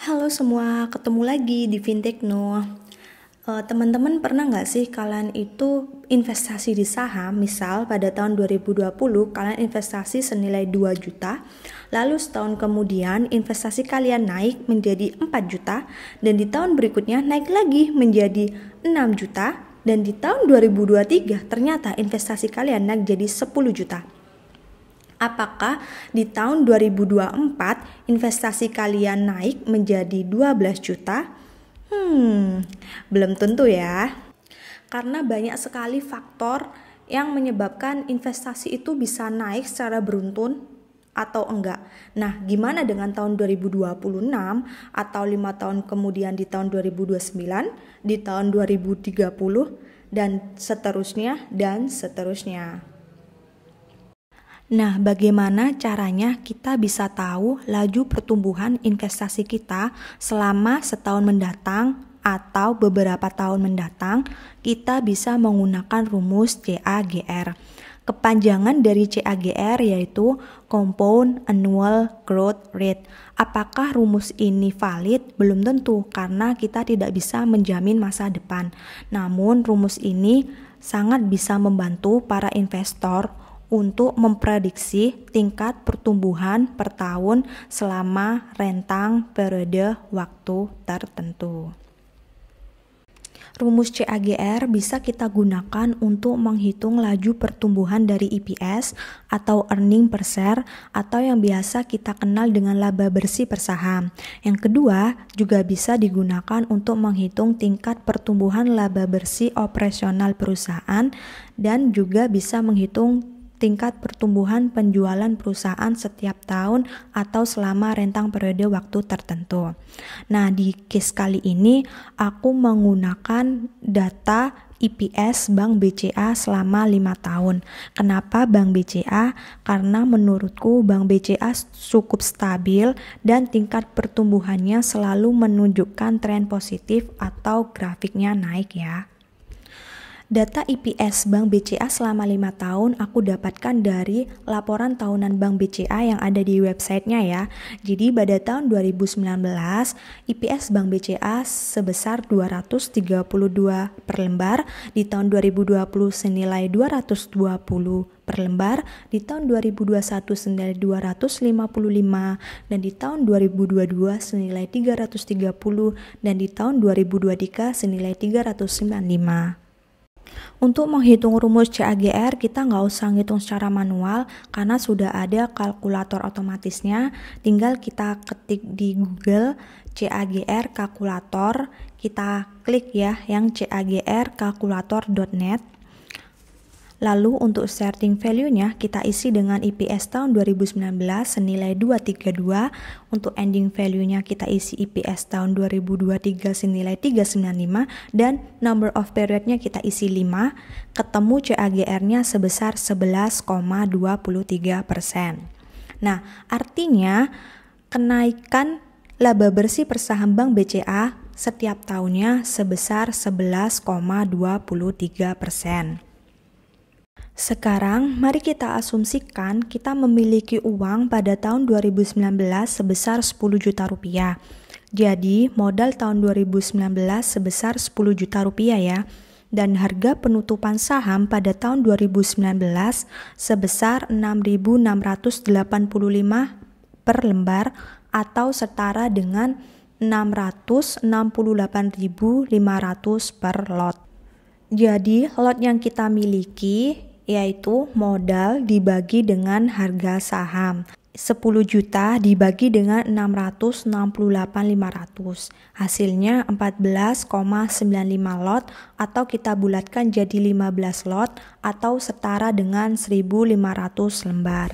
Halo semua, ketemu lagi di Fintechno. Teman-teman pernah nggak sih kalian itu investasi di saham? Misal pada tahun 2020 kalian investasi senilai 2 juta, lalu setahun kemudian investasi kalian naik menjadi 4 juta, dan di tahun berikutnya naik lagi menjadi 6 juta, dan di tahun 2023 ternyata investasi kalian naik jadi 10 juta. Apakah di tahun 2024 investasi kalian naik menjadi 12 juta? Belum tentu ya. Karena banyak sekali faktor yang menyebabkan investasi itu bisa naik secara beruntun atau enggak. Nah, gimana dengan tahun 2026 atau 5 tahun kemudian di tahun 2029, di tahun 2030 dan seterusnya dan seterusnya. Nah, bagaimana caranya kita bisa tahu laju pertumbuhan investasi kita selama setahun mendatang atau beberapa tahun mendatang? Kita bisa menggunakan rumus CAGR. Kepanjangan dari CAGR yaitu Compound Annual Growth Rate. Apakah rumus ini valid? Belum tentu, karena kita tidak bisa menjamin masa depan. Namun rumus ini sangat bisa membantu para investor untuk memprediksi tingkat pertumbuhan per tahun selama rentang periode waktu tertentu. Rumus CAGR bisa kita gunakan untuk menghitung laju pertumbuhan dari EPS atau earning per share atau yang biasa kita kenal dengan laba bersih per saham. Yang kedua, juga bisa digunakan untuk menghitung tingkat pertumbuhan laba bersih operasional perusahaan dan juga bisa menghitung tingkat pertumbuhan penjualan perusahaan setiap tahun atau selama rentang periode waktu tertentu. Nah, di case kali ini aku menggunakan data EPS Bank BCA selama 5 tahun. Kenapa Bank BCA? Karena menurutku Bank BCA cukup stabil dan tingkat pertumbuhannya selalu menunjukkan tren positif atau grafiknya naik ya. Data EPS Bank BCA selama 5 tahun aku dapatkan dari laporan tahunan Bank BCA yang ada di websitenya ya. Jadi pada tahun 2019 EPS Bank BCA sebesar 232 per lembar, di tahun 2020 senilai 220 per lembar, di tahun 2021 senilai 255, dan di tahun 2022 senilai 330, dan di tahun 2023 senilai 395. Untuk menghitung rumus CAGR kita nggak usah ngitung secara manual karena sudah ada kalkulator otomatisnya. Tinggal kita ketik di Google CAGR kalkulator, kita klik ya yang cagr-calculator.net. Lalu untuk starting value-nya kita isi dengan EPS tahun 2019 senilai 232, untuk ending value-nya kita isi EPS tahun 2023 senilai 395, dan number of period-nya kita isi 5, ketemu CAGR-nya sebesar 11,23%. Nah, artinya kenaikan laba bersih per saham Bank BCA setiap tahunnya sebesar 11,23%. Sekarang, mari kita asumsikan kita memiliki uang pada tahun 2019 sebesar 10 juta rupiah. Jadi, modal tahun 2019 sebesar 10 juta rupiah ya. Dan harga penutupan saham pada tahun 2019 sebesar 6.685 per lembar atau setara dengan 668.500 per lot. Jadi, lot yang kita miliki yaitu modal dibagi dengan harga saham. 10 juta dibagi dengan 668.500. Hasilnya 14,95 lot atau kita bulatkan jadi 15 lot atau setara dengan 1.500 lembar.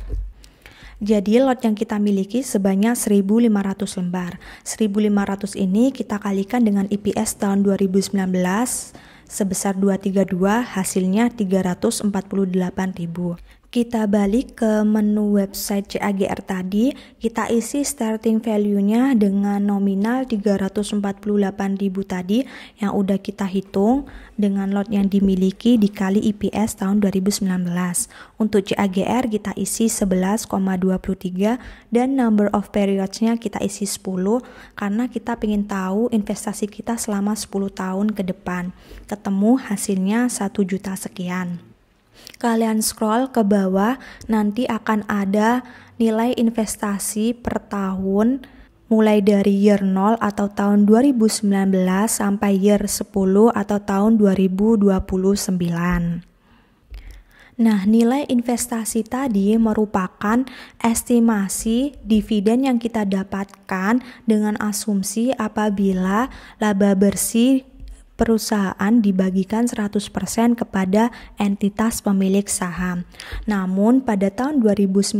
Jadi lot yang kita miliki sebanyak 1.500 lembar. 1.500 ini kita kalikan dengan EPS tahun 2019 sebesar 232, hasilnya 348.000. Kita balik ke menu website CAGR tadi, kita isi starting value-nya dengan nominal 348.000 tadi yang udah kita hitung dengan lot yang dimiliki dikali EPS tahun 2019. Untuk CAGR kita isi 11,23 dan number of periods-nya kita isi 10 karena kita ingin tahu investasi kita selama 10 tahun ke depan. Ketemu hasilnya 1 juta sekian. Kalian scroll ke bawah, nanti akan ada nilai investasi per tahun mulai dari year 0 atau tahun 2019 sampai year 10 atau tahun 2029. Nah, nilai investasi tadi merupakan estimasi dividen yang kita dapatkan dengan asumsi apabila laba bersih perusahaan dibagikan 100% kepada entitas pemilik saham. Namun pada tahun 2019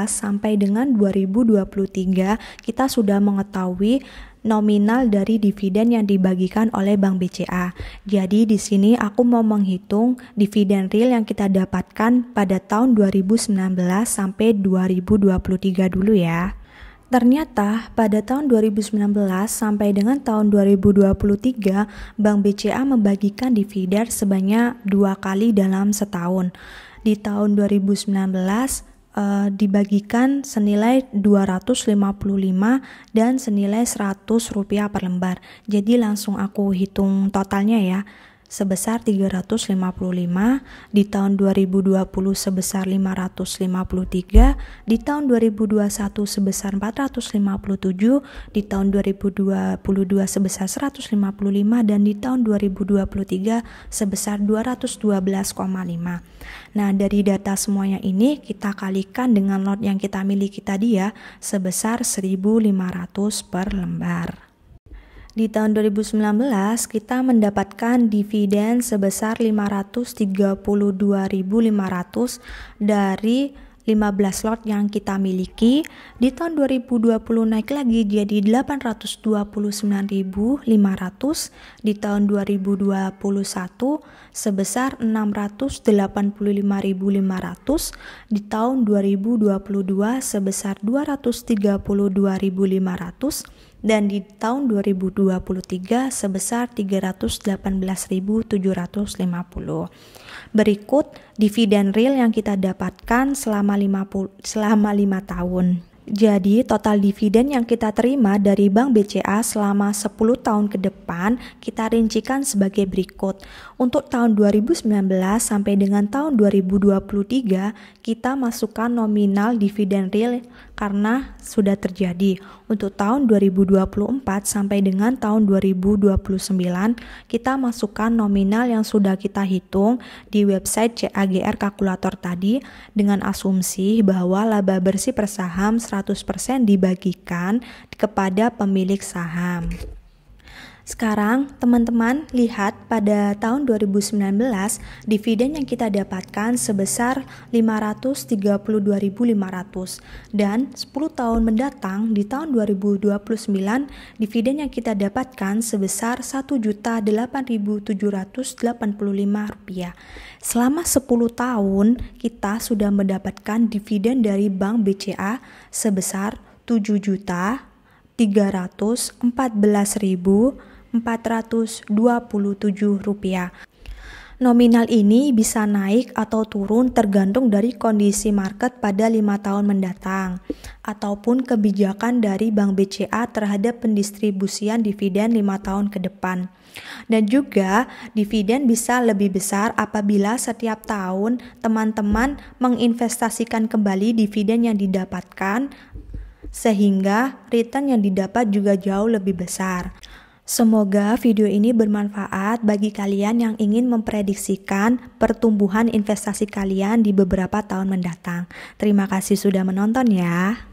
sampai dengan 2023 kita sudah mengetahui nominal dari dividen yang dibagikan oleh Bank BCA. Jadi di sini aku mau menghitung dividen real yang kita dapatkan pada tahun 2019 sampai 2023 dulu ya. Ternyata pada tahun 2019 sampai dengan tahun 2023, Bank BCA membagikan dividen sebanyak 2 kali dalam setahun. Di tahun 2019 dibagikan senilai 255 dan senilai Rp100 per lembar. Jadi langsung aku hitung totalnya ya. Sebesar 355, di tahun 2020 sebesar 553, di tahun 2021 sebesar 457, di tahun 2022 sebesar 155, dan di tahun 2023 sebesar 212,5. Nah, dari data semuanya ini kita kalikan dengan lot yang kita miliki tadi ya, sebesar 1.500 per lembar. Di tahun 2019 kita mendapatkan dividen sebesar 532.500 dari 15 lot yang kita miliki. Di tahun 2020 naik lagi jadi 829.500. Di tahun 2021 sebesar 685.500. Di tahun 2022 sebesar 232.500. Dan di tahun 2023 sebesar 318.750. Berikut dividen real yang kita dapatkan selama 5 tahun. Jadi total dividen yang kita terima dari Bank BCA selama 10 tahun ke depan kita rincikan sebagai berikut. Untuk tahun 2019 sampai dengan tahun 2023 kita masukkan nominal dividen real karena sudah terjadi. Untuk tahun 2024 sampai dengan tahun 2029 kita masukkan nominal yang sudah kita hitung di website CAGR kalkulator tadi dengan asumsi bahwa laba bersih per saham 100% dibagikan kepada pemilik saham. Sekarang teman-teman lihat pada tahun 2019 dividen yang kita dapatkan sebesar 532.500 dan 10 tahun mendatang di tahun 2029 dividen yang kita dapatkan sebesar Rp1.8.785. Selama 10 tahun kita sudah mendapatkan dividen dari Bank BCA sebesar Rp7.314.427. Nominal ini bisa naik atau turun tergantung dari kondisi market pada 5 tahun mendatang ataupun kebijakan dari Bank BCA terhadap pendistribusian dividen 5 tahun ke depan. Dan juga dividen bisa lebih besar apabila setiap tahun teman-teman menginvestasikan kembali dividen yang didapatkan sehingga return yang didapat juga jauh lebih besar. Semoga video ini bermanfaat bagi kalian yang ingin memprediksikan pertumbuhan investasi kalian di beberapa tahun mendatang. Terima kasih sudah menonton ya.